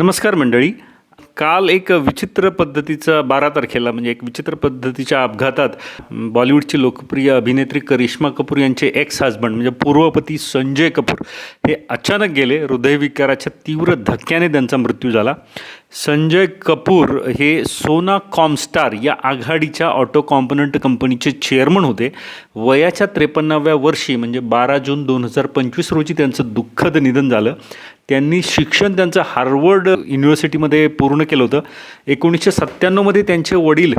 नमस्कार मंडळी. काल एक विचित्र पद्धतीचा 12 तारखेला म्हणजे एक विचित्र पद्धतीच्या अपघातात बॉलिवूडची लोकप्रिय अभिनेत्री करिश्मा कपूर यांचे एक्स हजबंड म्हणजे पूर्वपती संजय कपूर हे अचानक गेले. हृदयविकाराच्या तीव्र धक्क्याने त्यांचा मृत्यू झाला. संजय कपूर हे सोना कॉमस्टार या आघाडीच्या ऑटो कॉम्पोनंट कंपनीचे चेअरमन होते. वयाच्या 53व्या वर्षी म्हणजे 12 जून 2025 रोजी त्यांचं दुःखद निधन झालं. त्यांनी शिक्षण त्यांचं हार्वर्ड युनिव्हर्सिटीमध्ये पूर्ण केलं होतं. 1997मध्ये त्यांचे वडील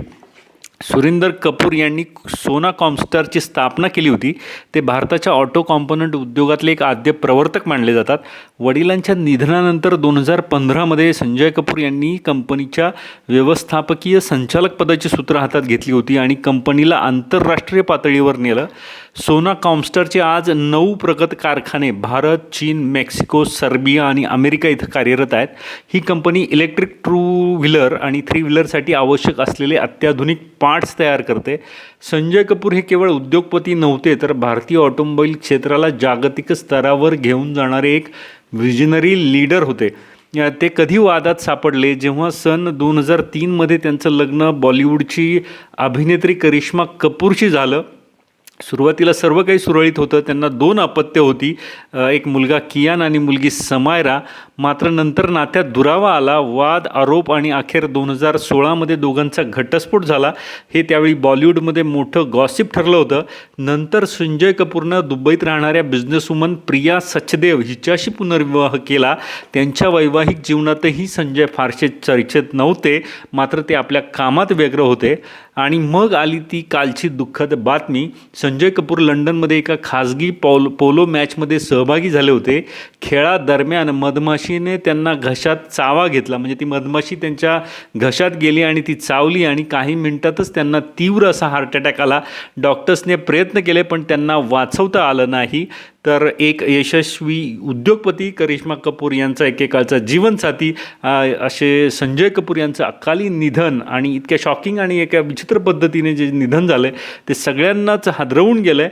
सुरिंदर कपूर यांनी सोना कॉमस्टारची स्थापना केली होती. ते भारताच्या ऑटो कॉम्पोनंट उद्योगातले एक आद्य प्रवर्तक मानले जातात. वडिलांच्या निधनानंतर 2015मध्ये संजय कपूर यांनी कंपनीच्या व्यवस्थापकीय संचालक पदाची सूत्र हातात घेतली होती आणि कंपनीला आंतरराष्ट्रीय पातळीवर नेलं. सोना कॉमस्टारचे आज 9 प्रगत कारखाने भारत, चीन, मेक्सिको, सर्बिया आणि अमेरिका इथं कार्यरत आहेत. ही कंपनी इलेक्ट्रिक 2 व्हीलर आणि 3 व्हीलरसाठी आवश्यक असलेले अत्याधुनिक पार्ट्स तयार करते. संजय कपूर हे केवळ उद्योगपती नव्हते तर भारतीय ऑटोमोबाईल क्षेत्राला जागतिक स्तरावर घेऊन जाणारे एक विजनरी लीडर होते. ते कधी वादात सापडले जेव्हा सन 2003मध्ये त्यांचं लग्न बॉलिवूडची अभिनेत्री करिश्मा कपूरशी झालं. सुरुवातीला सर्व काही सुरळीत होतं. त्यांना 2 अपत्य होती, एक मुलगा कियान आणि मुलगी समायरा. मात्र नंतर नात्यात दुरावा आला, वाद, आरोप आणि अखेर 2016मध्ये दोघांचा घटस्फोट झाला. हे त्यावेळी बॉलिवूडमध्ये मोठं गॉसिप ठरलं होतं. नंतर संजय कपूरनं दुबईत राहणाऱ्या बिझनेसवुमन प्रिया सचदेव हिच्याशी पुनर्विवाह केला. त्यांच्या वैवाहिक जीवनातही संजय फारसे चर्चेत नव्हते, मात्र ते आपल्या कामात व्यग्र होते. आणि मग आली ती कालची दुःखद बातमी. संजय कपूर लंडनमध्ये एका खाजगी पोलो मॅचमध्ये सहभागी झाले होते. खेळादरम्यान मधमाशीने त्यांना घशात चावा घेतला. म्हणजे ती मधमाशी त्यांच्या घशात गेली आणि ती चावली आणि काही मिनिटातच त्यांना तीव्र असा हार्ट अटॅक आला. डॉक्टर्सने प्रयत्न केले पण त्यांना वाचवता आलं नाही. तर एक यशस्वी उद्योगपती करिश्मा कपूर यांचा एकेकाळचा जीवनसाथी असे संजय कपूर यांचं अकाली निधन आणि इतक्या शॉकिंग आणि एका विचित्र पद्धतीने जे निधन झालं ते सगळ्यांनाच हादरवून गेलं आहे.